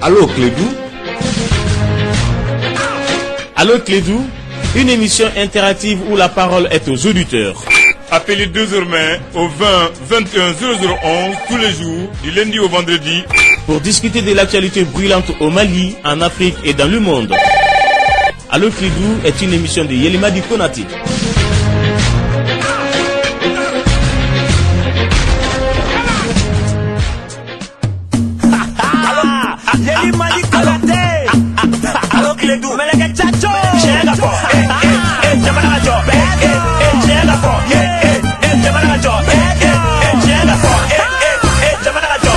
Allô Clédou. Allô Clédou, une émission interactive où la parole est aux auditeurs. Appelez désormais au 20 21 0011 tous les jours, du lundi au vendredi, pour discuter de l'actualité brûlante au Mali, en Afrique et dans le monde. Allô Clédou est une émission de Yelimadi Konaté. Yelimadi Konaté. Allô Clédou, Meleke Chacho. Chega fo, Jamana Jo, chega fo, Jamana Jo, chega fo, Jamana Jo,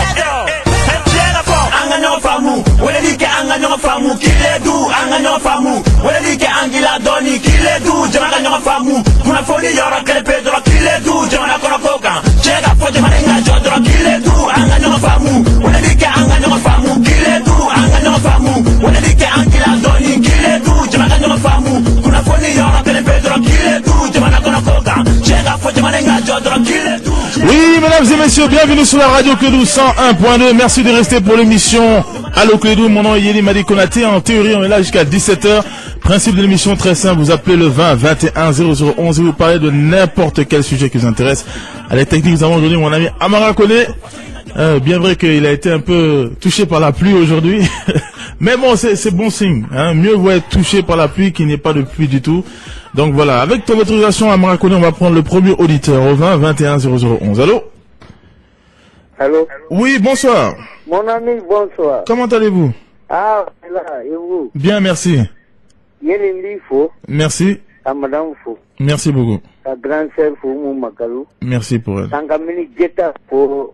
chega fo. Anganyo famu, welike anganyo famu, Kiledu anganyo famu, welike angila doni, Kiledu Jamana famu, kuna foni yora kele pedro, Kiledu Jamana kono koka, chega fo Jamana Jo, Kiledu anganyo famu, welike anganyo famu, Kiledu anganyo famu, welike angila doni, Kiledu Jamana famu, kuna foni yora kele pedro, Kiledu Jamana kono koka, chega fo Jamana Jo, Kiledu. Oui, mesdames et messieurs, bienvenue sur la radio Clédou 101.2. Merci de rester pour l'émission Allô Clédou. Mon nom est Yelimadi Konaté. En théorie, on est là jusqu'à 17h. Principe de l'émission très simple. Vous appelez le 20 21 0011 et vous parlez de n'importe quel sujet qui vous intéresse. À la technique, nous avons aujourd'hui mon ami Amara Kone. Bien vrai qu'il a été un peu touché par la pluie aujourd'hui. Mais bon, c'est bon signe. Hein. Mieux vaut être touché par la pluie qu'il n'y ait pas de pluie du tout. Donc voilà, avec ton autorisation à Marakone, on va prendre le premier auditeur au 20 21 0011. Allô? Allô? Oui, bonsoir. Mon ami, bonsoir. Comment allez-vous? Ah, là, et vous? Bien, merci. Yéli Fo. Merci. À Madame Fo. Merci beaucoup. À grande sœur Fo, mon Makalou. Merci pour elle. Tangamini Geta pour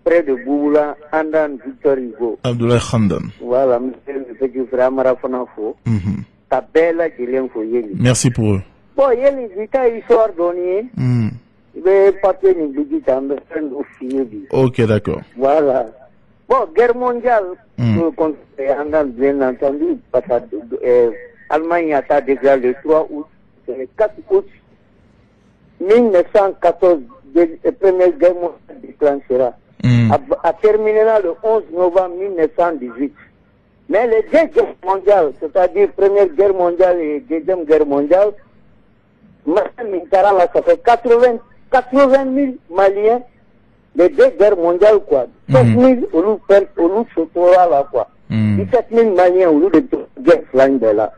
près de Bouboula, Andan Victor Hugo. Abdoulaye Khandan. Voilà, monsieur le petit frère Marafana Fo. Ta belle Gilien Fo Yéli. Merci pour eux. Bon, Yéli, vita histoire donnée. Il va papier ni bigita, mais c'est un ok, d'accord. Voilà. Bon, guerre mondiale, Andan, bien entendu, parce que Allemagne a déclaré le 3 août, le 4 août 1914, la première guerre mondiale déclenchera. A terminera le 11 novembre 1918. Mais les deux guerres mondiales, c'est-à-dire première guerre mondiale et deuxième guerre mondiale, là, ça fait 80 000 Maliens, les deux guerres mondiales, quoi. 7 000 au lieu de Sotora, là, quoi. 17 000 Maliens au lieu de guerre flanque là.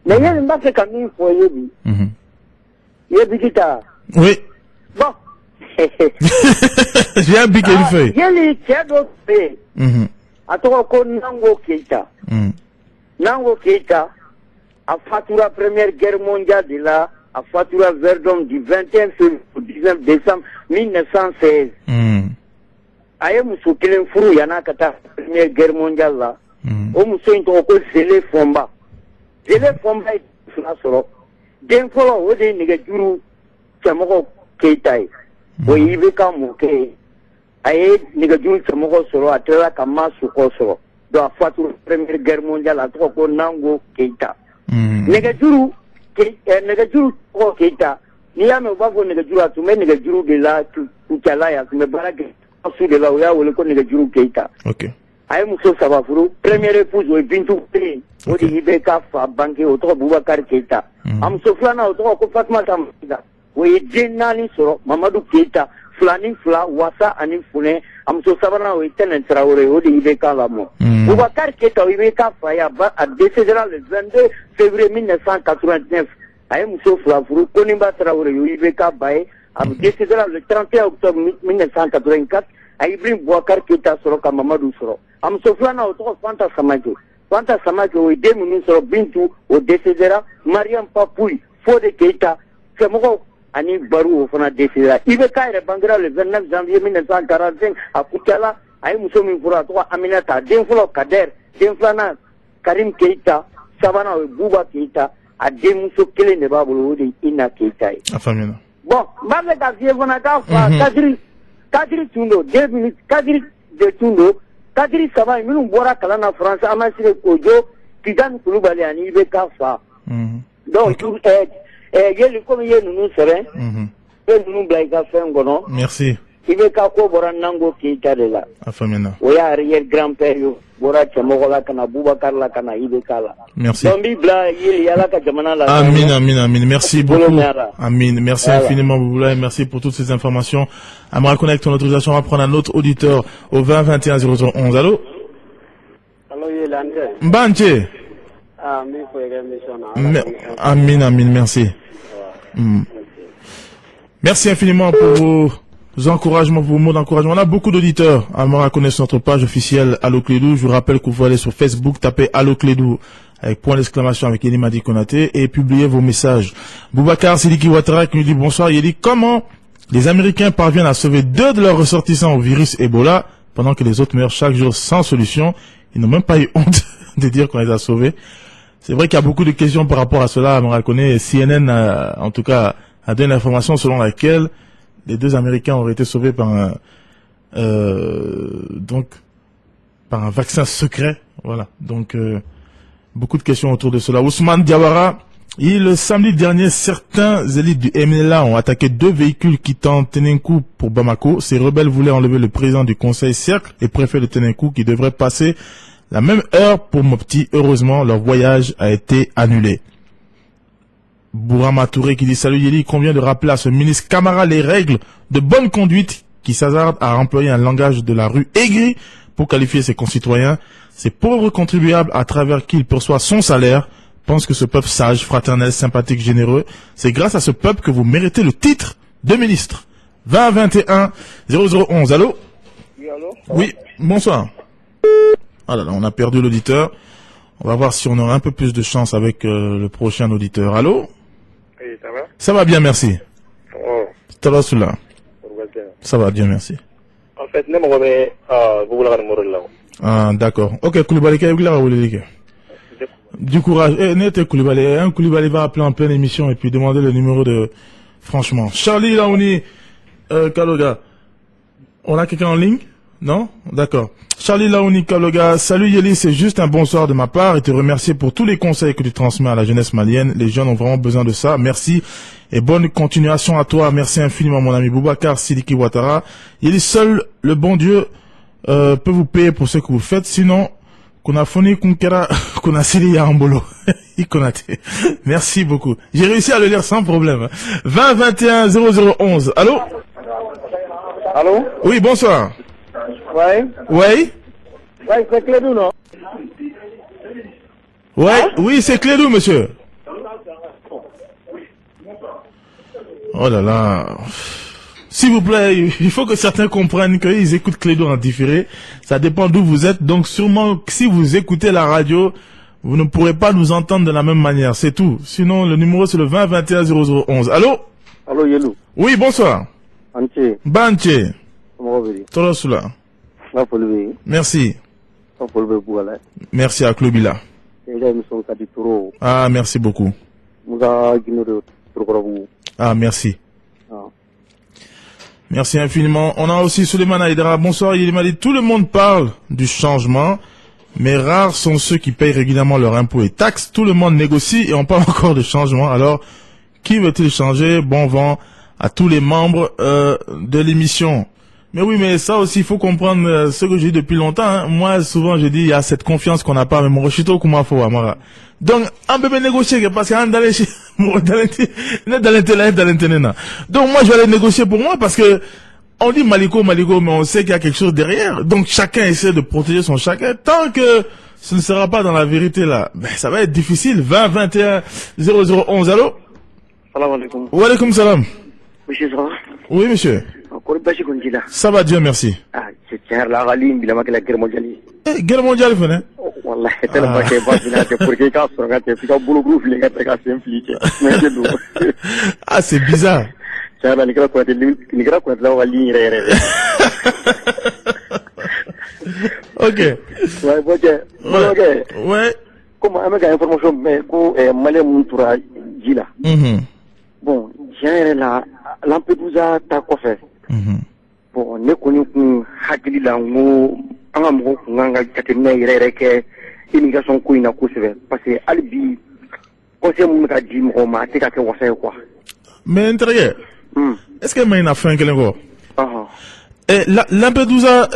Mais il y a une base quand même, il faut y aller. Il y a Bigita. Oui. Bon. J'ai un bic et une feuille. Il y a les tiers d'autres pays. À toi, on Nango Keita. Nango Keita a fattu la première guerre mondiale de là, a fattu la Verdun du 21 février au 19 décembre 1916. Aye muso kelen furu yana kata première guerre mondiale là. O muso into ko Zele Fomba. Zele Fomba fula soro. Den folo o de nige juru chamoko Keita. O yibe ka muke. Aye nige juru chamoko soro atela kama suko soro. Do a fattu la première guerre mondiale a to ko Nango Keita. Nige juru ko Keita. Ni ya me bafo nige juru atume nige juru de la tukala ya me barake. Sous de là où il y a le Juru Keita. Ok. Aïe Mousso Savafuru, première épouse, au Bintou Pé, au Ibeka, banqué, au Trop Boubacar Keita. Am Soflana, au Trop Fatma Tamida, où il y a Nani Soro, Mamadou Keita, Flani Fla, Wassa, Anim Founé, Am Sofavana, au Tenen Traoré, au Ibeka Lamo. Boubacar Keita, au Ibeka Faya, a décédé le 22 février 1989. Aïe Mousso Savafuru, Konimba Traoré, au Ibeka Baye, a décédé le 31 octobre 1984. A Ibrahim Bouakar Keita soro ka Mamadou soro. Am Soflana au toko Fanta Samake. Fanta Samake au ide munu soro Bintu au décédera Mariam Papouy Fode Keita. C'est moko ani Barou au fana décédera. Ibe Kaire Bangra le 29 janvier 1945 à Koutiala. Aïe Mousso Minfoura toi Aminata. Denfolo Kader. Denflana Karim Keita. Savana au Bouba Keita. A Demousso Kele Nebabolo de Ina Keita. Afamina. Bon, Mame Gazier Vonaka Kadri Tundo, 2 minutes, Kadri de Tundo, Kadri Sava, nous boira Kalana France, Amasire Kojo, Tidan Kouloubali, Ani Beka Fa. Donc, il y a le commun, nous serons, et nous blaguons. Merci. Ibeka ko bora nango Keita de la. Afamena. Oya arrière grand-père yo. Bora Chamogola kana Boubacar la kana Ibeka la. Merci. Dombi bla yeli yala ka jamana la. Amin, amin, amin. Merci beaucoup. Bolomera. Amin. Merci Voilà. infiniment, Bouboula, et merci pour toutes ces informations. Amara Connect, ton autorisation, on va prendre un autre auditeur au 20 21 0011. Allô? Allô, Yelande. Mbanje. Ah, mi faut émission Amin, amin, merci. Merci infiniment pour vos encouragements, pour vos mots d'encouragement. On a beaucoup d'auditeurs. Amara connaît notre page officielle Allo Clédou. Je vous rappelle que vous pouvez aller sur Facebook, taper Allo Clédou avec point d'exclamation avec Yeli Madi Konaté et publier vos messages. Boubacar Sidiki Ouattara qui nous dit bonsoir. Il dit comment les Américains parviennent à sauver 2 de leurs ressortissants au virus Ebola pendant que les autres meurent chaque jour sans solution. Ils n'ont même pas eu honte de dire qu'on les a sauvés. C'est vrai qu'il y a beaucoup de questions par rapport à cela. Amara connaît CNN, en tout cas, a donné l'information selon laquelle les 2 Américains auraient été sauvés par un vaccin secret. Voilà. Donc, beaucoup de questions autour de cela. Ousmane Diawara, le samedi dernier, certains élites du MNLA ont attaqué 2 véhicules quittant Tenenkou pour Bamako. Ces rebelles voulaient enlever le président du conseil Cercle et préfet de Tenenkou qui devrait passer la même heure pour Mopti. Heureusement, leur voyage a été annulé. Bourama Touré qui dit salut Yeli, il convient de rappeler à ce ministre Camara les règles de bonne conduite qui s'hazarde à employer un langage de la rue aigri pour qualifier ses concitoyens. Ces pauvres contribuables à travers qui il perçoit son salaire pensent que ce peuple sage, fraternel, sympathique, généreux, c'est grâce à ce peuple que vous méritez le titre de ministre. 20 21 0011. Allô? Oui, allô? Oui, bonsoir. Ah là là, on a perdu l'auditeur. On va voir si on aura un peu plus de chance avec le prochain auditeur. Allô? Oui, ça va? Ça va bien, merci. Oh, Talasula. Ça va bien, merci. en fait, ne m'en vais vous voulez mourir là. Ah, d'accord. Ok, Koulibaly, du courage. N'était Koulibaly. Un Koulibaly va appeler en pleine émission et puis demander le numéro de... Franchement. Charlie Laouni, Kaloga. On a quelqu'un en ligne? Non? D'accord. Charlie Laouni Kaloga, salut Yeli, c'est juste un bonsoir de ma part et te remercier pour tous les conseils que tu transmets à la jeunesse malienne. Les jeunes ont vraiment besoin de ça. Merci et bonne continuation à toi. Merci infiniment mon ami Boubacar Sidiki Ouattara. Yeli, seul le bon Dieu peut vous payer pour ce que vous faites. Sinon, qu'on a foni qu'on a sili ya ambolo. Merci beaucoup. J'ai réussi à le lire sans problème. 20 21 0011. Allô? Allô? Oui, bonsoir. Ouais. Oui? Ouais, c'est Clédou, non? Ouais, oui, c'est Clédou, monsieur. Oh là là. S'il vous plaît, il faut que certains comprennent qu'ils écoutent Clédou en différé. Ça dépend d'où vous êtes. Donc sûrement, si vous écoutez la radio, vous ne pourrez pas nous entendre de la même manière. C'est tout. Sinon, le numéro, c'est le 20 21 0011. Allô? Allô, Yelou. Oui, bonsoir. Anche. Banche. Comment vous allez? Torosula. Merci. Merci à Klobila. Ah, merci beaucoup. Ah, merci. Merci infiniment. On a aussi Suleiman Aïdara. Bonsoir, il m'a dit, tout le monde parle du changement, mais rares sont ceux qui payent régulièrement leurs impôts et taxes. Tout le monde négocie et on parle encore de changement. Alors, qui veut-il changer? Bon vent à tous les membres de l'émission. Mais oui, mais ça aussi, il faut comprendre ce que j'ai dit depuis longtemps. Hein. Moi, souvent, je dis, il y a cette confiance qu'on n'a pas. Mais mon rechito, comment faut, Amara. Donc, on peut négocier parce qu'on dans l'intérêt. Donc, moi, je vais aller négocier pour moi parce que on dit Maliko, mais on sait qu'il y a quelque chose derrière. Donc, chacun essaie de protéger son chacun. Tant que ce ne sera pas dans la vérité là, ben, ça va être difficile. 20 21 0011. Allô? Salam alaikum. Wa alaikum salam. Monsieur, ça va? Oui, monsieur. Ça va, Dieu merci. Ah, c'est la Galim, il a marqué la guerre mondiale. Guerre mondiale, venez. Wallah, c'est tellement que c'est pour que quand on regarde, c'est un boulot groupe, les gars, c'est impliqué. Ah, c'est bizarre. C'est la Nicolas quoi, la Galim, ok. Ouais, ouais. Comment, on a information, mais, Malais Moutoura, Gila. Bon, j'ai la Lampedusa, t'as quoi fait? Bon, ne connaît qu'on hakili la ngo anga mo nganga katemna yere ke immigration ko ina ko sebe parce que albi conseil mo ka di mo ma te ka ke wasa quoi. Mais intérêt. Est-ce que mais na fin kelen ko? Lampedusa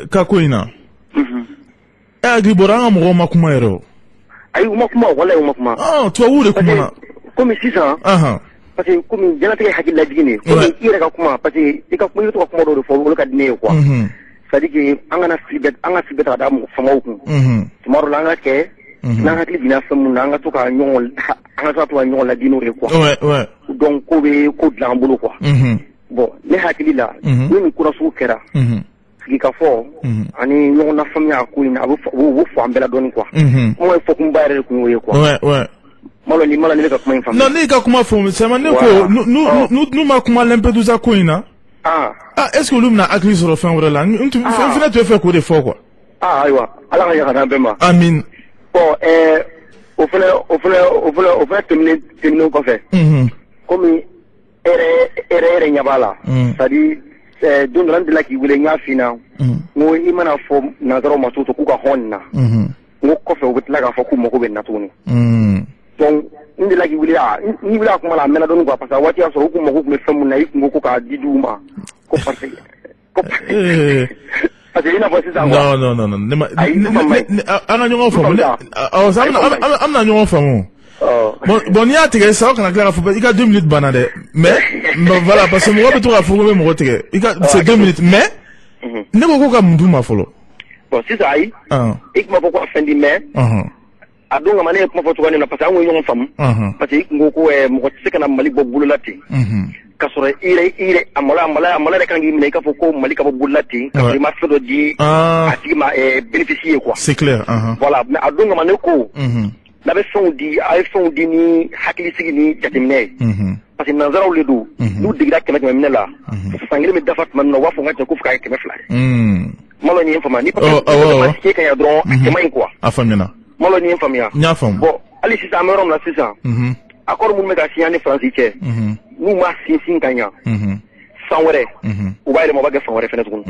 kakoina. Agribora mo makumaero. Ayi umakuma wala umakuma. Ah, toi où le kuma? Comme 600. Parce que comme jana tege hakilla digine. Comme ira ka kuma parce que ika kuma to kuma do fo ka dine quoi. C'est-à-dire que anga sibet da mo famaw ku. Tomorrow langa ke na hakili dina famu nanga to ka nyol anga to nyol la dino re quoi. Ouais. Donc ko be ko dlambulu quoi. Bon, ne hakili la ni kura su kera. Sika fo ani nyol na famia ku ina wo fo ambela doni quoi. Mo fo kumbaire ku we quoi. Ouais. Maloni ne ka kuma infamia. Non, ne ka kuma fo, c'est man ko nous ma kuma Lampedusa ko ina. Est-ce que l'homme n'a acquis sur le fin de la nuit? Tu fais quoi de fort quoi? Aïwa, Allah ya kana bema. Amin. Bon, au fait terminer quoi fait. Comme ere nyabala. C'est-à-dire don rendre la qui voulait nya fina. Mo imana fo na daro matuto ku ka honna. Mo ko fe wutla ka fo ku mo ko ben natuni. Donc indi la qui voulait ni voulait kuma la mena don quoi parce que wati aso ku mo ko me famu na iku ko ka diduma. Ko parce Non. Ana nyongo famu. Amna nyongo famu. Bon, il y a des gens qui ont clair à faire. Il y a 2 minutes banade. Mais, voilà, parce que moi, je vais faire mon roté. C'est 2 minutes. Mais, ne vous pas m'dou ma follow. Bon, c'est ça. Ik ma pourquoi faire des mais. Adonga mane kuma foto wani na parce que on yon fam. Parce que ngoko mo tseka na mali bobulati. Kasore ire amala kan ngi mine ka foko mali ka bobulati. Kasore ma fodo di atima bénéficier quoi. C'est clair. Voilà, mais adonga mane ko. La version di iPhone di ni hakili sigi ni jatimne. Parce que nanzara le do. Nous digra kema kema la. Sangile me dafat man no wafo ngata ko fuka kema fly. Malo ni informa ni parce que ka ya dron kema quoi. Afamina. Malo ni infamia. Nyafam. Bon, ali si ta merom la sisa. Accord mu mega signane français. Nous ma sin kanya. Sanwere. U baile mo baga sanwere fene tukun.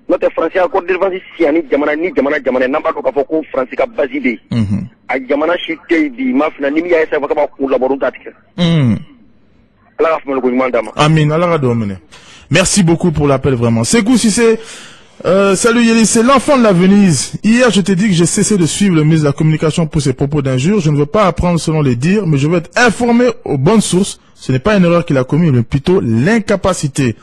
Notre français accord de vasi siani jamana namba ko ka foko français ka baside. A jamana shite di mafna nimi ya esa ka ba ku laboru tatike. Allah afme ko mandama. Amin, Allah domine. Merci beaucoup pour l'appel vraiment. Sekou Cissé. Salut Yeli, c'est l'enfant de la Venise. Hier, je t'ai dit que j'ai cessé de suivre le ministre de la Communication pour ses propos d'injures. Je ne veux pas apprendre selon les dires, mais je veux être informé aux bonnes sources. Ce n'est pas une erreur qu'il a commis, mais plutôt l'incapacité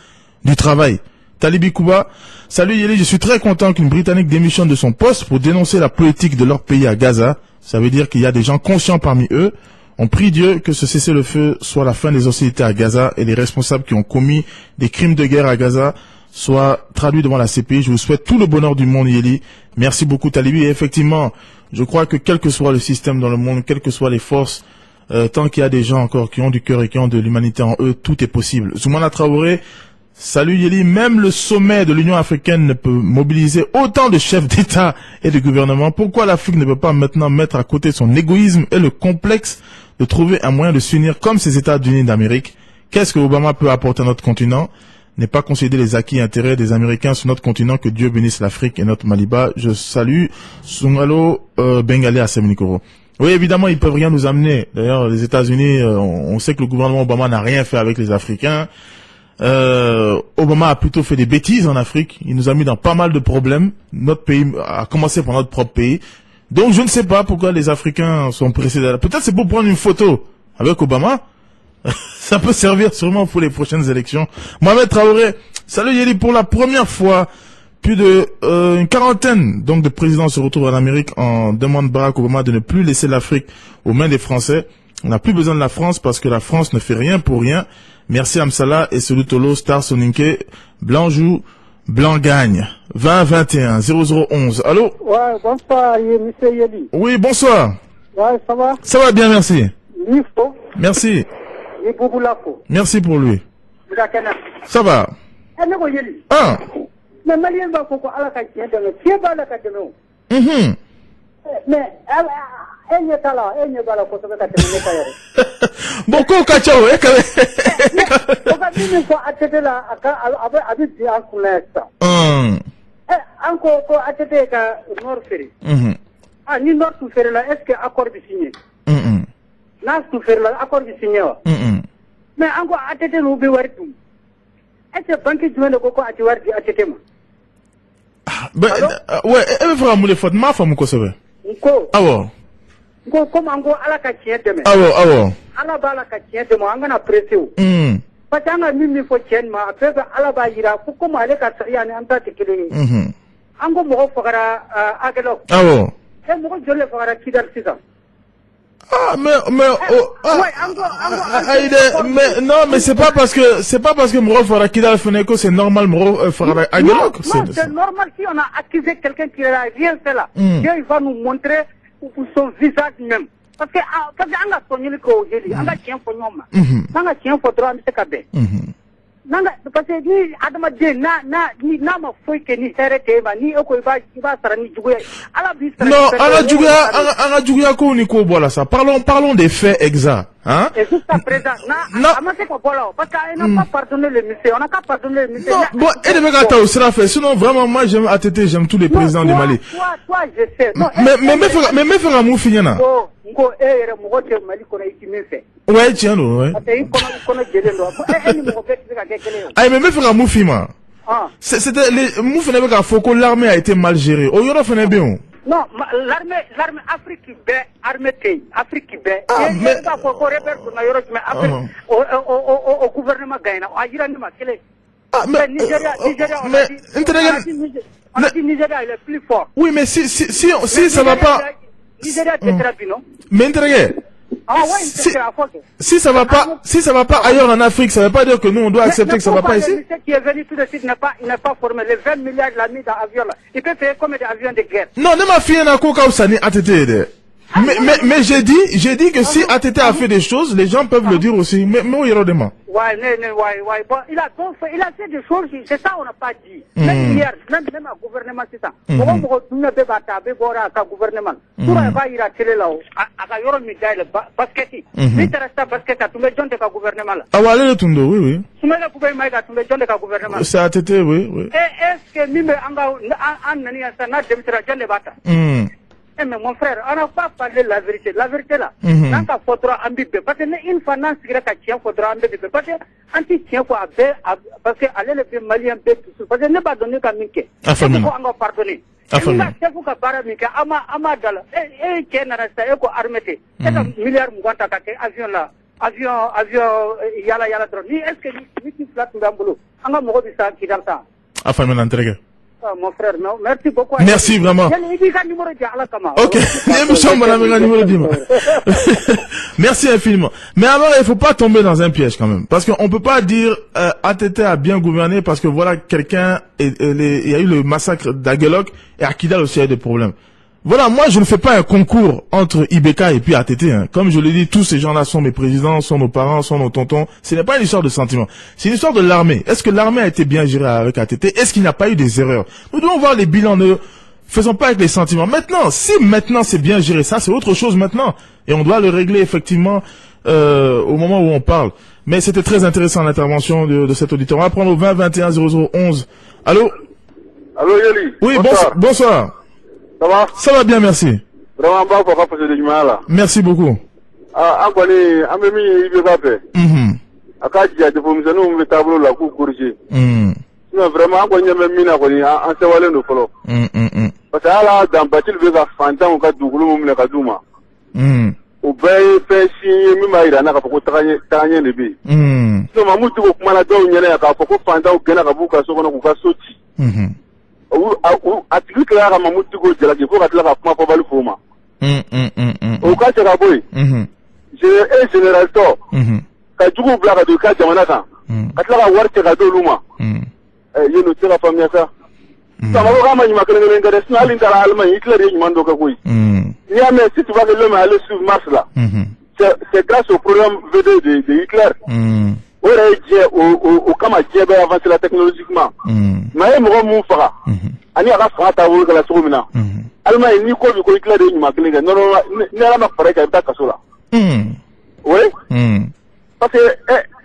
du travail. Talibi Kouba. Salut Yeli, je suis très content qu'une Britannique démissionne de son poste pour dénoncer la politique de leur pays à Gaza. Ça veut dire qu'il y a des gens conscients parmi eux. On prie Dieu que ce cessez-le-feu soit la fin des hostilités à Gaza et les responsables qui ont commis des crimes de guerre à Gaza soit traduit devant la CPI. Je vous souhaite tout le bonheur du monde, Yeli. Merci beaucoup, Talibi. Et effectivement, je crois que quel que soit le système dans le monde, quelles que soient les forces, tant qu'il y a des gens encore qui ont du cœur et qui ont de l'humanité en eux, tout est possible. Zoumana Traoré, salut Yeli. Même le sommet de l'Union africaine ne peut mobiliser autant de chefs d'État et de gouvernement. Pourquoi l'Afrique ne peut pas maintenant mettre à côté son égoïsme et le complexe de trouver un moyen de s'unir comme ces États-Unis d'Amérique? Qu'est-ce que Obama peut apporter à notre continent? N'est pas concéder les acquis et intérêts des Américains sur notre continent. Que Dieu bénisse l'Afrique et notre Maliba. Je salue Sungalo Bengalé à Semenikoro. Oui, évidemment, ils peuvent rien nous amener. D'ailleurs, les États-Unis, on sait que le gouvernement Obama n'a rien fait avec les Africains. Obama a plutôt fait des bêtises en Afrique. Il nous a mis dans pas mal de problèmes. Notre pays a commencé par notre propre pays. Donc, je ne sais pas pourquoi les Africains sont pressés. Peut-être c'est pour prendre une photo avec Obama. Ça peut servir sûrement pour les prochaines élections. Mohamed Traoré, salut Yeli, pour la première fois, plus de une quarantaine donc de présidents se retrouvent en Amérique en demande Barack Obama de ne plus laisser l'Afrique aux mains des Français. On n'a plus besoin de la France parce que la France ne fait rien pour rien. Merci Amsala et Solutolo, Star Soninke, Blanjou, Blanc gagne. 2021 0011. Allô? Ouais, bonsoir, monsieur Yeli. Oui, bonsoir. Ouais, ça va? Ça va bien, merci. Nifo. Merci. Merci pour lui. Ça va. Ah. Mais beaucoup kachao ni nord tu faire là est-ce que accord bi signé nas tu faire là accord bi signé mais encore atete no be wartum est-ce que banque jumɛn de ko ko a ti wari di ATT ma? Ouais, e bɛ fɛ ka mun de fɔ? N m'a faamu kosɛbɛ. N ko. Awɔ. N ko comme an ko Ala ka tiɲɛ dɛmɛ. Awɔ. Ala b'a la ka tiɲɛ dɛmɛ, an kana pressé o. Parce que an ka min fɔ tiɲɛ ma, a bɛɛ bɛ Ala b'a yira ko comme ale ka sariya ni an ta tɛ kelen ye. An ko mɔgɔ fagara Aguelok. Awɔ. Mɔgɔ joli de fagara Kidal sisan? Non, mais c'est pas parce que Moro Fara Kidal Feneko, c'est normal, Moro Fara Aguelok. Non, c'est normal si on a accusé quelqu'un qui n'a rien fait là. Dieu, il va nous montrer son visage même. Parce que, on a sonné le Kogeli, on a tient pour nous. On a tient pour toi, M. Kabé. Parce que ni adamaden na ma foyi kɛ ni hɛrɛ tɛ ma ni e ko i b'a sara ni juguya ala b'i sara. Non, an ka juguya ko ni ko bɔra sa. Parlons des faits exacts, hein. Et jusqu'à présent, a ma se ka bɔ la o parce que n'a pas pardonné le monsieur, on n'a pas pardonné le monsieur. Non, bon, et de bɛ ka taa o sira fɛ. Sinon vraiment moi j'aime ATT, j'aime tous les présidents du Mali. Toi je sais. Mais me fɛ ka mun f'i ɲɛna. Ko e yɛrɛ mɔgɔ tɛ Mali kɔnɔ i ti min fɛ. Ouais, tiens non, ouais. Parce que i kɔnɔ jɛlen don. E ni mɔgɔ bɛɛ tɛ se ka kɛ kelen ye. Ayi, mais me fɛ ka mun f'i ma. C'était mun fɛnɛ bɛ ka fɔ ko l'armée a été mal gérée. O yɔrɔ fɛnɛ bɛ yen o. Non, l'armée Afrique bɛɛ armée tɛ yen. Afrique bɛɛ. E b'a fɔ ko rebelle donna yɔrɔ jumɛn Afrique o gouvernement gagnera. A jira ne ma kelen. Mais Nigeria on a dit Nigeria il est plus fort. Oui, mais si ça va pas. Nigeria t'es non? Mais Ndrege, si ça va pas ailleurs en Afrique, ça veut pas dire que nous on doit accepter que ça va pas ici. Le ministère qui est venu tout de suite n'est pas formé. Les 20 milliards il a mis dans l'avion là. Il peut payer comme des avions de guerre. Non, ne m'a fait un coup comme ça ni ATT. Mais j'ai dit que si ATT a fait des choses, les gens peuvent le dire aussi. Mais où il y a des mains? Ouais. Bon, il a fait des choses, c'est ça on n'a pas dit. Même hier, même un gouvernement, c'est ça. Pourquoi on ne peut pas taper pour un gouvernement? Tout va y retirer là-haut. À Yoro Midaï, basket. Si tu restes à basket, tu mets John de gouvernement là. Ah, ouais, le Tundo, oui. Tu mets le gouvernement, tu mets John de gouvernement. C'est ATT, oui. Et est-ce que nous, on a démissionné John de Bata? Mais mon frère, on n'a pas parlé de la vérité. La vérité là, dans ta photo ambibé, parce que une finance qui a tient photo ambibé, parce que anti tient quoi parce que aller le Malien peu tout parce que ne pas donner qu'à Minké. C'est pourquoi on va pardonner. C'est pourquoi Minké, Amadala, et qui est dans la éco armée, c'est un milliard Mouanta avion là, avion yala drone. Est-ce que nous flat dans boulot? On va mourir de ça qui dans ça. Enfin, maintenant, mon frère, non, merci beaucoup. Merci vraiment. Ok, merci infiniment. Mais alors, il faut pas tomber dans un piège quand même. Parce qu'on peut pas dire ATT a bien gouverné parce que voilà, il y a eu le massacre d'Aguelok et à Kidal aussi il y a des problèmes. Voilà, moi je ne fais pas un concours entre IBK et puis ATT. Hein. Comme je l'ai dit, tous ces gens-là sont mes présidents, sont nos parents, sont nos tontons. Ce n'est pas une histoire de sentiment. C'est une histoire de l'armée. Est-ce que l'armée a été bien gérée avec ATT? Est-ce qu'il n'y a pas eu des erreurs? Nous devons voir les bilans. Ne faisons pas avec les sentiments. Maintenant, si maintenant c'est bien géré, ça c'est autre chose maintenant. Et on doit le régler effectivement au moment où on parle. Mais c'était très intéressant l'intervention de cet auditeur. On va prendre au 20 21 0011. Allô? Allô Yeli? Oui, bonsoir. Ça va? Ça va bien, merci. Vraiment, pas pour passer des jumeaux là. Merci beaucoup. On connaît, on m'a mis, il veut pas faire. Quand il y a des pommes, nous, on veut tableau là, pour corriger. Sinon, vraiment, on connaît même mina, on s'est walé nos follow. Parce que là, dans Batil, il veut faire fantasme, on va doubler, on va douma. Au bail, fait signer, même il y en a pour travailler les billes. Sinon, ma moutou, au malade, il y en a pour fantasme, on a pour qu'à ce qu'on a sauté. Atli clara mamuti go jala ke ko katla kuma ko balu foma o ka tera boy général to ka jugu bla ka do ka jamana kan katla ka warte ka do luma yeno tera famia sa sama ko kama nyima kele ngere snali ndara alma Hitler yi mando ka koy ya mais si tu vas que l'homme aller sur Mars là c'est grâce au programme VD de Hitler au kama djebe avancer la technologiquement mais mo mo fara ani aga fata wol kala sogomina alma ni ko bi ko Hitler yi ma kele non ne ala ma fara ka ta kasola oui parce que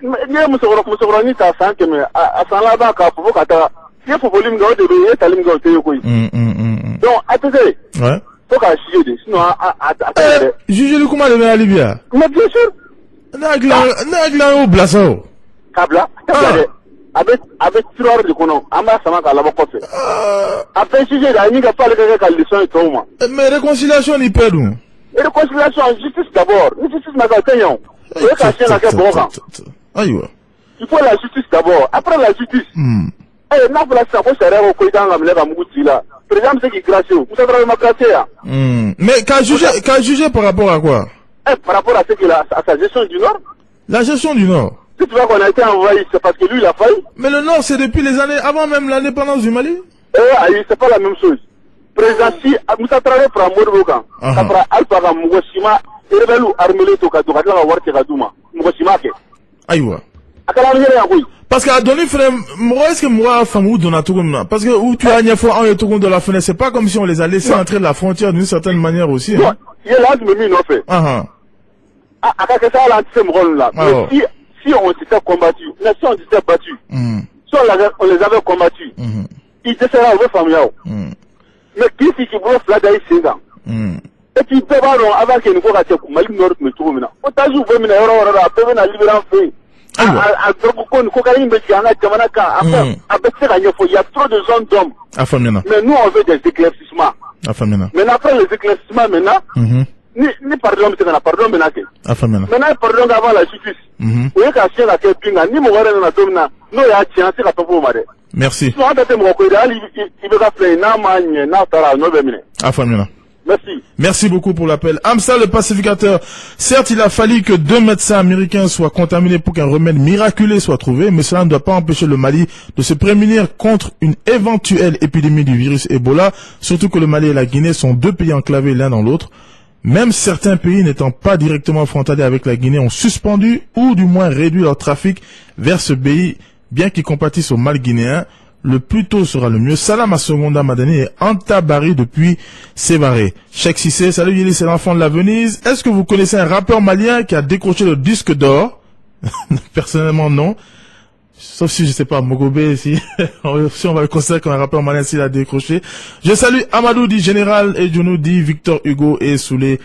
ne mo sogoro ni ta san que mais a san la ba ka fo ka ta ye fo volume ga de be talim ga te ko donc attendez ouais faut qu'à juger sinon juger le comment de la Libye mais bien sûr Nagla au blason. Kabla. avec tiroir de kono amba sama ka labo kofe après sujet da ni ka parler ka leçon et tout moi mais réconciliation ni perdou et réconciliation justice d'abord justice na ka tenyon et ka chien na ka boka aïwa il faut la justice d'abord après la justice eh na voilà ça ko sere ko idanga mle ka muguti là par exemple c'est qui grâce vous savez ma grâce ya mais qu'a jugé par rapport à quoi par rapport à ce qu'il a à sa gestion du Nord. La gestion du Nord. Si tu vois qu'on a été envahi, c'est parce que lui il a failli. Mais le Nord c'est depuis les années avant même l'indépendance du Mali. C'est pas la même chose. Président si Moussa Traoré prend Morobokan, ça prend Alpha Mugosima, Rebelu Armele Toka Toka la Warte Kaduma, Mugosima ke. Aïwa. Akala ngere ya koyi. Parce qu'à donner frère, moi est-ce que moi famou dona tout comme parce que où tu as une fois en tout de la fenêtre, c'est pas comme si on les a laissés entrer de la frontière d'une certaine manière aussi. Non, il est là, tu me mis non fait. Si on s'était combattu, si on s'était battu, si on les avait combattus, ils étaient là au familial. Mais qui c'est qui voit cela d'ailleurs c'est ça? Et puis peut pas avant que nous voyons Mali Nord me trouve maintenant. On t'a joué maintenant, on a peut venir libérer un fait. À Drogokon, cocaïne, mais il y a un Kamanaka. Après ça, il y a trop de zones d'hommes. Mais nous on veut des éclaircissements. Mais après les éclaircissements maintenant. Ni pardon, mais c'est un pardon, mais maintenant, pardon avant la justice. Vous voyez qu'à chien la pinga, ni mon rêve na domina, non y'a chien, c'est la topo mare. Merci. Merci. Merci beaucoup pour l'appel. Amsa le pacificateur. Certes, il a fallu que 2 médecins américains soient contaminés pour qu'un remède miraculeux soit trouvé, mais cela ne doit pas empêcher le Mali de se prémunir contre une éventuelle épidémie du virus Ebola, surtout que le Mali et la Guinée sont 2 pays enclavés l'un dans l'autre. Même certains pays n'étant pas directement frontaliers avec la Guinée ont suspendu ou du moins réduit leur trafic vers ce pays, bien qu'ils compatissent au mal guinéen. Le plus tôt sera le mieux. Salam à Seconda Madani et Antabari depuis Sévaré. Cheikh Sissé, salut Yéli, c'est l'enfant de la Venise. Est-ce que vous connaissez un rappeur malien qui a décroché le disque d'or? Personnellement, non. Sauf si, je sais pas, Mogobé, si on va le considérer comme un rappeur malien s'il a décroché. Je salue Amadou dit Général et Djonou dit Victor Hugo et Soulé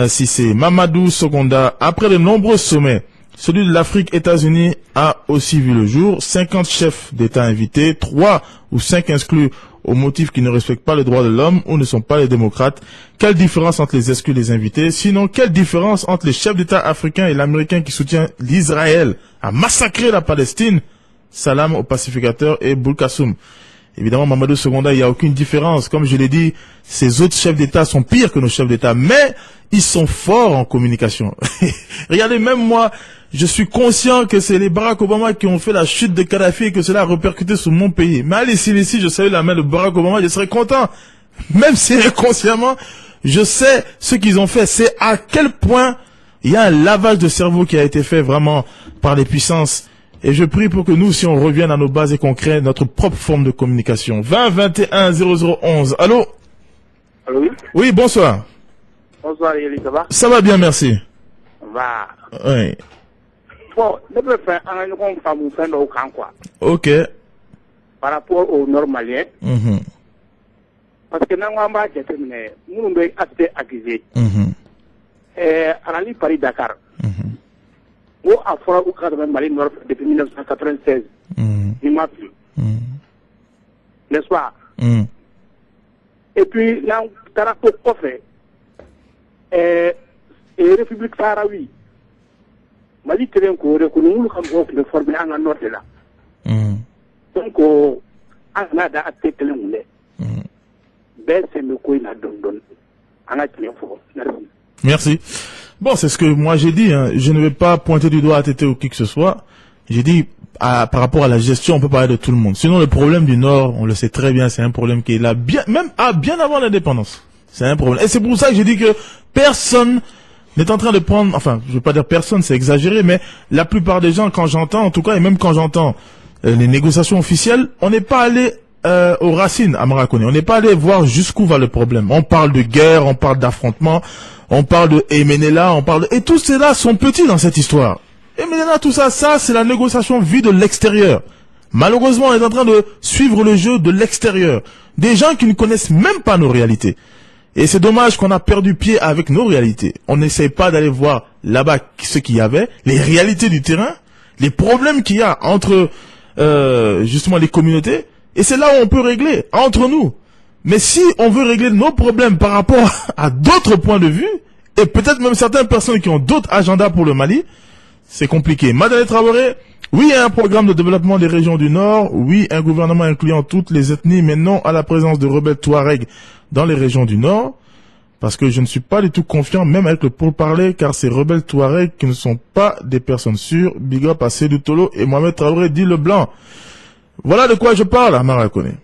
Sissé. Mamadou Seconda, après de nombreux sommets, celui de l'Afrique États-Unis a aussi vu le jour. 50 chefs d'État invités, 3 ou 5 exclus au motif qu'ils ne respectent pas les droits de l'homme ou ne sont pas les démocrates. Quelle différence entre les exclus et les invités? Sinon, quelle différence entre les chefs d'État africains et l'Américain qui soutient l'Israël à massacrer la Palestine? Salam au pacificateur et Boulkassoum. Évidemment, Mamadou Seconda, il n'y a aucune différence. Comme je l'ai dit, ces autres chefs d'État sont pires que nos chefs d'État, mais ils sont forts en communication. Regardez, même moi, je suis conscient que c'est les Barack Obama qui ont fait la chute de Kadhafi et que cela a répercuté sur mon pays. Mais allez, si je savais la main de Barack Obama, je serais content. Même si inconsciemment, je sais ce qu'ils ont fait. C'est à quel point il y a un lavage de cerveau qui a été fait vraiment par les puissances. Et je prie pour que nous, si on revienne à nos bases et qu'on crée notre propre forme de communication. 20 21 0011. Allô? Allô? Oui, bonsoir. Bonsoir, Yéli, ça va? Ça va bien, merci. Va. Oui. Bon, je peux faire un femme ou faire au camp, quoi. Ok. Par rapport au Nord malien. Parce que nous avons déterminé, nous avons été accusés. À la ligne Paris-Dakar. Où à Fora ou Cadre Mali Nord depuis 1996. Il m'a plu. N'est-ce pas? Et puis, là, Tarapo Kofé, et République Sahraoui. Mali Terrain qu'on reconnaît, nous avons fait former en Nord de là. Donc, on a d'attendre le monde. Ben, c'est me quoi il a donné. On a tenu fort. Merci. Bon, c'est ce que moi j'ai dit. Hein. Je ne vais pas pointer du doigt à Tété ou qui que ce soit. J'ai dit, par rapport à la gestion, on peut parler de tout le monde. Sinon, le problème du Nord, on le sait très bien, c'est un problème qui est là bien avant l'indépendance. C'est un problème. Et c'est pour ça que j'ai dit que personne n'est en train de prendre, enfin, je veux pas dire personne, c'est exagéré, mais la plupart des gens, quand j'entends, en tout cas, et même quand j'entends les négociations officielles, on n'est pas allé aux racines à Marrakech. On n'est pas allé voir jusqu'où va le problème. On parle de guerre, on parle d'affrontement, on parle de Emenela, et tous ceux-là sont petits dans cette histoire. Emenela, tout ça, c'est la négociation vue de l'extérieur. Malheureusement, on est en train de suivre le jeu de l'extérieur. Des gens qui ne connaissent même pas nos réalités. Et c'est dommage qu'on a perdu pied avec nos réalités. On n'essaye pas d'aller voir là-bas ce qu'il y avait, les réalités du terrain, les problèmes qu'il y a entre justement les communautés. Et c'est là où on peut régler entre nous. Mais si on veut régler nos problèmes par rapport à d'autres points de vue, et peut-être même certaines personnes qui ont d'autres agendas pour le Mali, c'est compliqué. Madeleine Traoré, oui, il y a un programme de développement des régions du Nord, oui, un gouvernement incluant toutes les ethnies, mais non à la présence de rebelles Touareg dans les régions du Nord, parce que je ne suis pas du tout confiant, même avec le pourparler, car ces rebelles Touareg qui ne sont pas des personnes sûres, big up à Sédou Tolo et Mohamed Traoré dit le blanc. Voilà de quoi je parle, Amara Kone.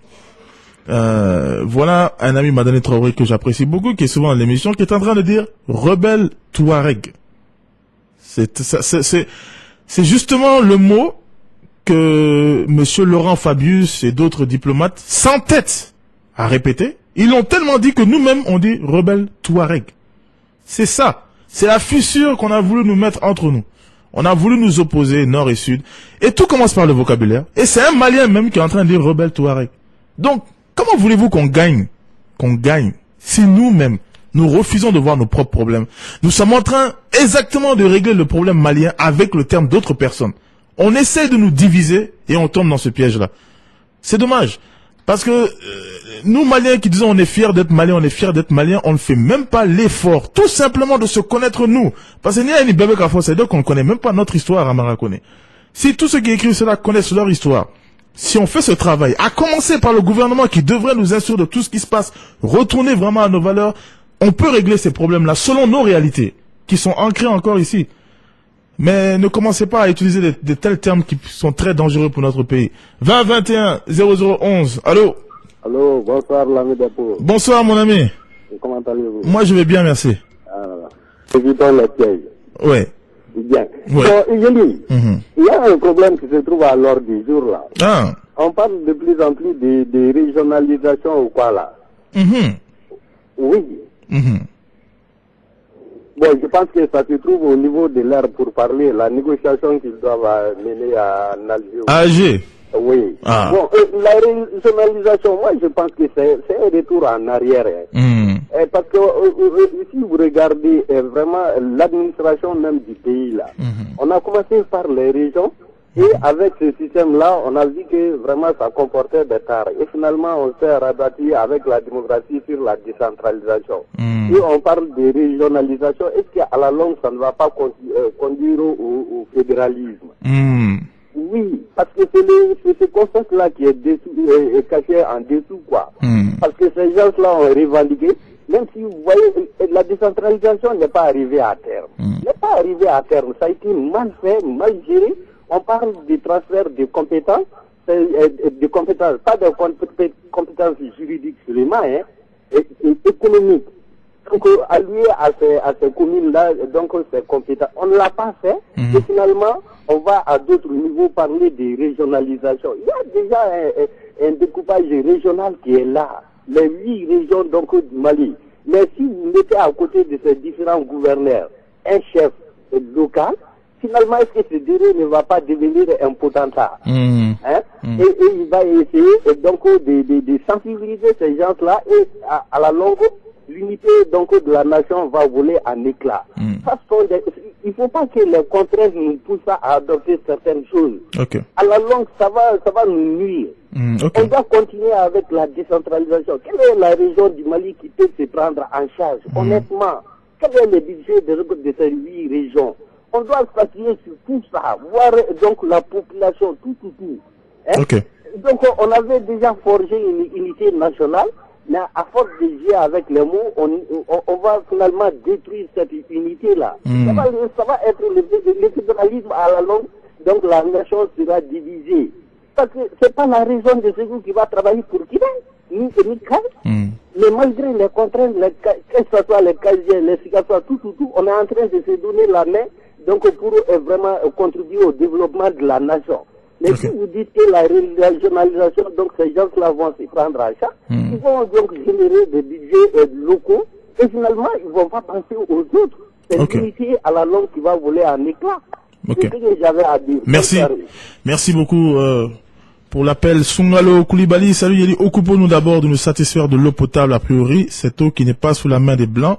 Voilà un ami Madeleine Traoré que j'apprécie beaucoup, qui est souvent dans l'émission, qui est en train de dire rebelle Touareg. C'est justement le mot que monsieur Laurent Fabius et d'autres diplomates s'entêtent à répéter. Ils l'ont tellement dit que nous-mêmes on dit rebelle Touareg. C'est ça. C'est la fissure qu'on a voulu nous mettre entre nous. On a voulu nous opposer nord et sud. Et tout commence par le vocabulaire. Et c'est un Malien même qui est en train de dire rebelle Touareg. Donc, comment voulez-vous qu'on gagne si nous-mêmes, nous refusons de voir nos propres problèmes? Nous sommes en train exactement de régler le problème malien avec le terme d'autres personnes. On essaie de nous diviser et on tombe dans ce piège-là. C'est dommage. Parce que nous, Maliens, qui disons on est fiers d'être Maliens, on ne fait même pas l'effort, tout simplement de se connaître nous. Parce que ni bébé c'est-à-dire qu'on ne connaît même pas notre histoire à Marakone. Si tous ceux qui écrivent cela connaissent leur histoire, si on fait ce travail, à commencer par le gouvernement qui devrait nous instruire de tout ce qui se passe, retourner vraiment à nos valeurs, on peut régler ces problèmes-là selon nos réalités, qui sont ancrées encore ici. Mais ne commencez pas à utiliser de tels termes qui sont très dangereux pour notre pays. 20 21 0011. Allô? Allô, bonsoir l'ami Depo. Bonsoir mon ami. Et comment allez-vous? Moi je vais bien, merci. Évitons les pièges. Ouais. Bien. Ouais. Donc, je dis, il y a un problème qui se trouve à l'ordre du jour là. Ah. On parle de plus en plus de régionalisation ou quoi là. Oui. Bon, je pense que ça se trouve au niveau de l'air pour parler, la négociation qu'ils doivent mener en Algérie. Alger. Oui. Ah. Bon, la régionalisation, moi je pense que c'est un retour en arrière. Parce que si vous regardez vraiment l'administration même du pays là, on a commencé par les régions et avec ce système-là, on a vu que vraiment ça comportait des tares. Et finalement, on s'est rabattu avec la démocratie sur la décentralisation. Et on parle de régionalisation. Est-ce qu'à la longue, ça ne va pas conduire au fédéralisme? Oui, parce que c'est ce concept-là qui est caché en dessous, quoi. Parce que ces gens-là ont revendiqué, même si vous voyez, la décentralisation n'est pas arrivée à terme. N'est pas arrivée à terme. Ça a été mal fait, mal géré. On parle du transfert de compétences, pas de compétences juridiques seulement, et économiques. Donc, allié à ces communes-là, donc ces compétences. On ne l'a pas fait, et finalement, on va à d'autres niveaux parler de régionalisation. Il y a déjà un découpage régional qui est là, les 8 régions donc du Mali. Mais si vous mettez à côté de ces différents gouverneurs un chef local, finalement, est-ce que ce dernier ne va pas devenir un potentat? Et il va essayer donc de sensibiliser ces gens-là et à la longue, l'unité donc de la nation va voler en éclats. Il ne faut pas que les contraintes nous poussent à adopter certaines choses. À la longue, ça va nous nuire. On doit continuer avec la décentralisation. Quelle est la région du Mali qui peut se prendre en charge? Honnêtement, quel est le budget de ces 8 régions? On doit s'appuyer sur tout ça, voir donc la population, tout. Donc on avait déjà forgé une unité nationale, mais à force de jouer avec les mots, on va finalement détruire cette unité-là. Ça va être le fédéralisme à la longue, donc la nation sera divisée. Parce que c'est pas la raison de celui qui va travailler pour qui ni mais malgré les contraintes, que ce soit les casiers, les cigares, tout, on est en train de se donner la main donc pour vraiment contribuer au développement de la nation. Mais si vous dites que la régionalisation, donc ces gens-là vont s'y prendre à charge, ils vont donc générer des budgets locaux et finalement ils ne vont pas penser aux autres. C'est l'unité à la longue qui va voler en éclat. C'est ce que j'avais à dire. Merci beaucoup pour l'appel. Sungalo Koulibaly, salut Yeli. Occupons-nous d'abord de nous satisfaire de l'eau potable a priori. Cette eau qui n'est pas sous la main des Blancs,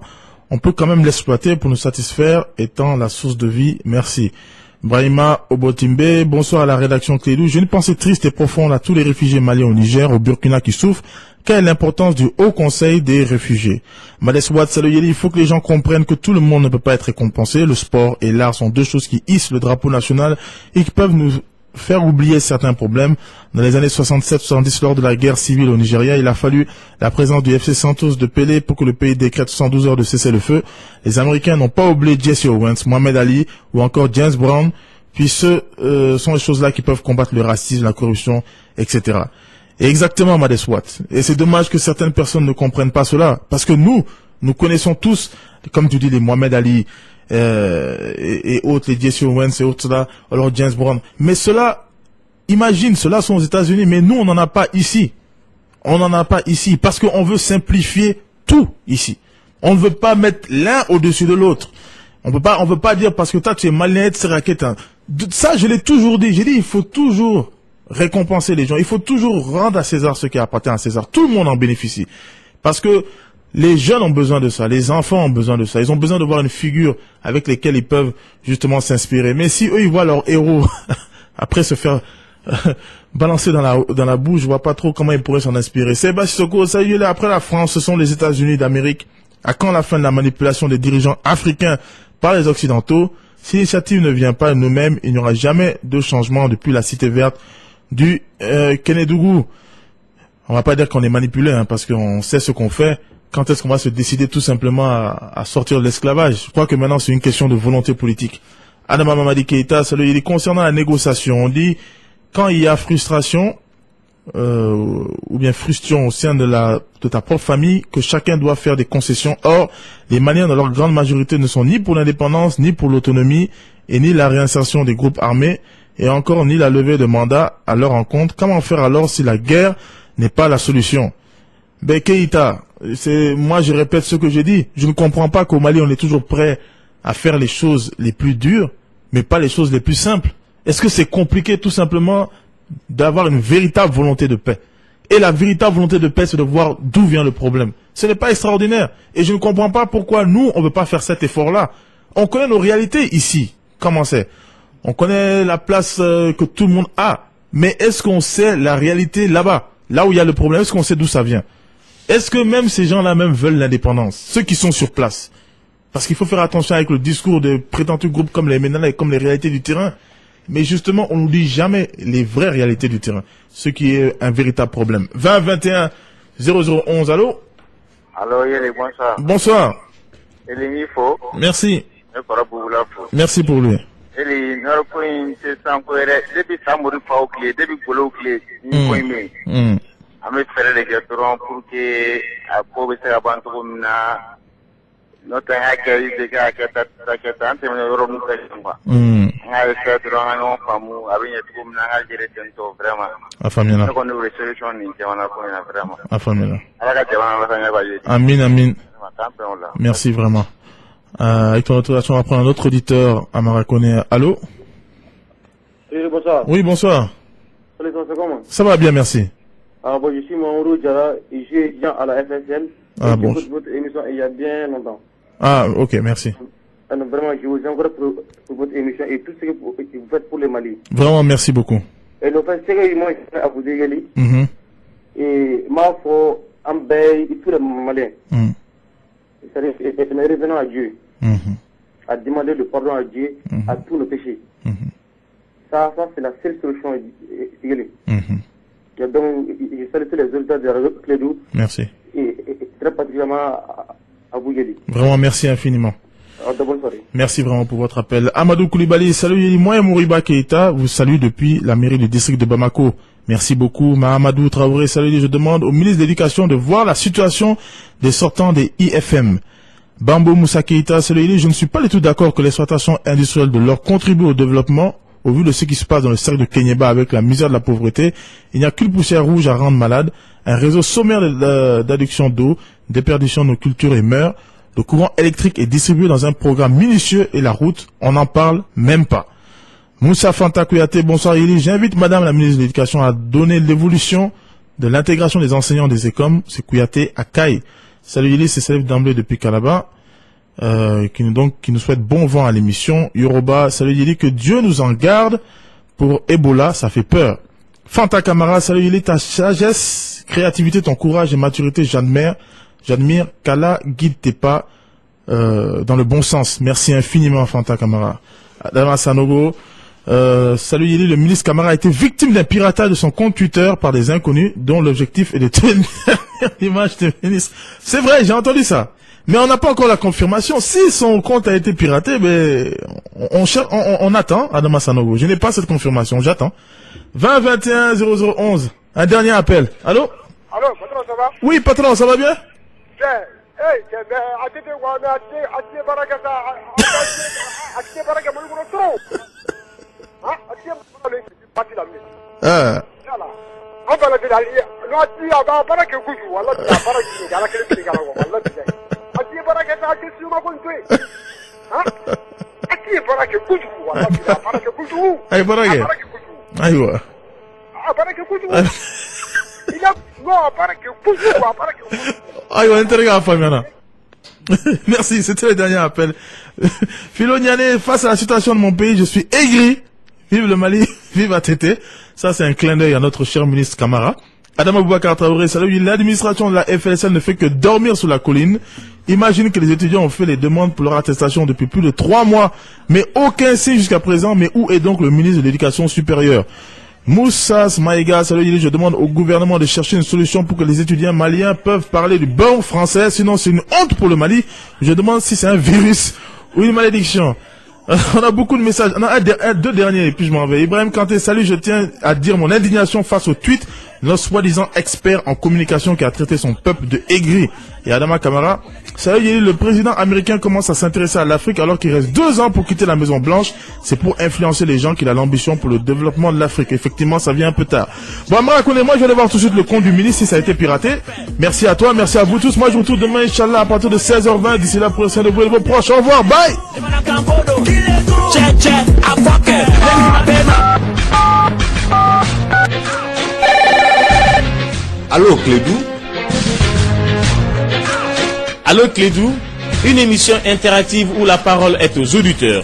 on peut quand même l'exploiter pour nous satisfaire étant la source de vie. Merci. Brahima Obotimbe, bonsoir à la rédaction Clédou. J'ai une pensée triste et profonde à tous les réfugiés maliens au Niger, au Burkina qui souffrent. Quelle est l'importance du Haut Conseil des réfugiés? Madeswad Saloyeli, il faut que les gens comprennent que tout le monde ne peut pas être récompensé. Le sport et l'art sont deux choses qui hissent le drapeau national et qui peuvent nous faire oublier certains problèmes. Dans les années 67-70, lors de la guerre civile au Nigeria, il a fallu la présence du FC Santos de Pelé pour que le pays décrète 112 heures de cessez-le-feu. Les Américains n'ont pas oublié Jesse Owens, Mohamed Ali ou encore James Brown. Puis ce sont les choses-là qui peuvent combattre le racisme, la corruption, etc. Et exactement, Madeswat. Et c'est dommage que certaines personnes ne comprennent pas cela. Parce que nous connaissons tous, comme tu dis, les Mohamed Ali, et autres, les Jesse Owens et autres là, alors James Brown. Mais cela, imagine, cela sont aux États-Unis, mais nous, on n'en a pas ici. On n'en a pas ici, parce qu'on veut simplifier tout ici. On ne veut pas mettre l'un au-dessus de l'autre. On veut pas dire parce que toi, tu es malien, tu es raquetin. Ça, je l'ai toujours dit. J'ai dit, il faut toujours récompenser les gens. Il faut toujours rendre à César ce qui appartient à César. Tout le monde en bénéficie. Parce que les jeunes ont besoin de ça, les enfants ont besoin de ça. Ils ont besoin de voir une figure avec laquelle ils peuvent justement s'inspirer. Mais si eux, ils voient leur héros après se faire balancer dans la bouche, je vois pas trop comment ils pourraient s'en inspirer. Sébastien Sissoko, ça y est, là, après la France, ce sont les États-Unis d'Amérique. À quand la fin de la manipulation des dirigeants africains par les Occidentaux? Si l'initiative ne vient pas de nous-mêmes, il n'y aura jamais de changement depuis la cité verte du Kénédougou. On va pas dire qu'on est manipulé, hein, parce qu'on sait ce qu'on fait. Quand est-ce qu'on va se décider tout simplement à sortir de l'esclavage? Je crois que maintenant c'est une question de volonté politique. Adama Mamadi Keïta, il est concernant la négociation. On dit quand il y a frustration ou bien frustration au sein de ta propre famille, que chacun doit faire des concessions. Or, les Maliens dans leur grande majorité ne sont ni pour l'indépendance, ni pour l'autonomie, et ni la réinsertion des groupes armés, et encore ni la levée de mandat à leur encontre. Comment faire alors si la guerre n'est pas la solution? Ben Keïta, moi je répète ce que j'ai dit. Je ne comprends pas qu'au Mali on est toujours prêt à faire les choses les plus dures, mais pas les choses les plus simples. Est-ce que c'est compliqué tout simplement d'avoir une véritable volonté de paix? Et la véritable volonté de paix, c'est de voir d'où vient le problème. Ce n'est pas extraordinaire. Et je ne comprends pas pourquoi nous, on ne veut pas faire cet effort-là. On connaît nos réalités ici. Comment c'est? On connaît la place que tout le monde a. Mais est-ce qu'on sait la réalité là-bas? Là où il y a le problème, est-ce qu'on sait d'où ça vient? Est-ce que même ces gens-là même veulent l'indépendance? Ceux qui sont sur place. Parce qu'il faut faire attention avec le discours de prétendus groupes comme les MNLA et comme les réalités du terrain. Mais justement, on n'oublie jamais les vraies réalités du terrain. Ce qui est un véritable problème. 20 21 0011, allô? Allô, Yéli, bonsoir. Bonsoir. Eli, Mifo. Merci. Merci pour lui. Eli, Norpoin, c'est sans cohérence. Depuis Samouri Faoukli, depuis Golo Clé, Nikoimé. Avec faire les restaurants pour que à Kobe Serabantoumna, notre accueil des gars qui est en termes de Romuka. Avec cette rang, Famou, avec tout le monde à gérer tantôt, vraiment. Afamina. On a une solution, on a vraiment. Afamina. Amin, amin. Merci vraiment. Avec ton autorisation, on va prendre un autre auditeur à Maracone. Allô? Oui, bonsoir. Oui, bonsoir. Salut, ça comment? Ça va bien, merci. Ah, bon, je suis Mamourou Diara et je suis étudiant à la FSL. Ah, bon. J'écoute votre émission il y a bien longtemps. Ah, ok, merci. Alors, vraiment, je vous encourage pour votre émission et tout ce que vous faites pour le Mali. Vraiment, merci beaucoup. Et le fait, c'est que moi, je suis à vous dire, et ma foi, en bail, et tous les Maliens. C'est-à-dire, nous revenons à Dieu, à demander le pardon à Dieu, à tous nos péchés. Ça, c'est la seule solution. Donc, je salue tous les résultats de la radio Clédou. Merci. Et très particulièrement à vous, Yéli. Vraiment, merci infiniment. Bonne soirée. Merci vraiment pour votre appel. Amadou Koulibaly, salut Yéli. Moi et Mouriba Keïta vous salue depuis la mairie du district de Bamako. Merci beaucoup. Mahamadou Traoré, salut. Je demande au ministre de l'Éducation de voir la situation des sortants des IFM. Bambo Moussa Keïta, salut Yéli. Je ne suis pas du tout d'accord que l'exploitation industrielle de l'or contribue au développement. Au vu de ce qui se passe dans le cercle de Kenyeba avec la misère de la pauvreté, il n'y a qu'une poussière rouge à rendre malade, un réseau sommaire d'adduction d'eau, déperdition de nos cultures et mœurs. Le courant électrique est distribué dans un programme minutieux et la route, on n'en parle même pas. Moussa Fanta Kouyaté, bonsoir Yéli. J'invite Madame la ministre de l'Éducation à donner l'évolution de l'intégration des enseignants des ECOM, c'est Kouyaté à Caille. Salut Yéli, c'est Salif d'emblée depuis Calabar. qui nous souhaite bon vent à l'émission. Yoruba, salut Yeli, que Dieu nous en garde pour Ebola, ça fait peur. Fanta Camara, salut Yeli, ta sagesse, créativité, ton courage et maturité, j'admire. Qu'Allah guide tes pas dans le bon sens. Merci infiniment, Fanta Camara. Adama Sanogo, salut Yeli, le ministre Camara a été victime d'un piratage de son compte Twitter par des inconnus dont l'objectif est de tenir l'image du ministre. C'est vrai, j'ai entendu ça. Mais on n'a pas encore la confirmation. Si son compte a été piraté, ben, on attend, Adama Sanogo. Je n'ai pas cette confirmation, j'attends. 20 21 0011. Un dernier appel. Allô? Allô, patron, ça va? Oui, patron, ça va bien? Merci, c'était le dernier appel. Philo Niané, face à la situation de mon pays, je suis aigri. Vive le Mali, vive ATT. Ça, c'est un clin d'œil à notre cher ministre Camara. Adam Aboubakar Traoré, salut. L'administration de la FLSL ne fait que dormir sous la colline. Imagine que les étudiants ont fait les demandes pour leur attestation depuis plus de 3 mois, mais aucun signe jusqu'à présent. Mais où est donc le ministre de l'Éducation supérieure? Moussas Maïga, salut, je demande au gouvernement de chercher une solution pour que les étudiants maliens peuvent parler du bon français, sinon c'est une honte pour le Mali. Je demande si c'est un virus ou une malédiction. On a beaucoup de messages. On a deux derniers et puis je m'en vais. Ibrahim Kanté, salut, je tiens à dire mon indignation face au tweet de notre soi-disant expert en communication qui a traité son peuple de aigri. Et Adama Kamara, salut, le président américain commence à s'intéresser à l'Afrique alors qu'il reste 2 ans pour quitter la Maison Blanche. C'est pour influencer les gens qu'il a l'ambition pour le développement de l'Afrique. Effectivement, ça vient un peu tard. Bon, moi, je vais aller voir tout de suite le compte du ministre si ça a été piraté. Merci à toi, merci à vous tous. Moi, je vous retrouve demain, Inch'Allah, à partir de 16h20. D'ici là, pour essayer de vous et vos proches. Au revoir, bye! Allô Clédou? Allô Clédou, une émission interactive où la parole est aux auditeurs.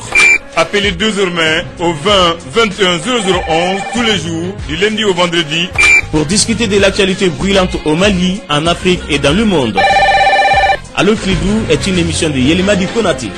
Appelez désormais au 20 21 0011 tous les jours, du lundi au vendredi, pour discuter de l'actualité brûlante au Mali, en Afrique et dans le monde. Allô Clédou est une émission de Yelimadi Konati.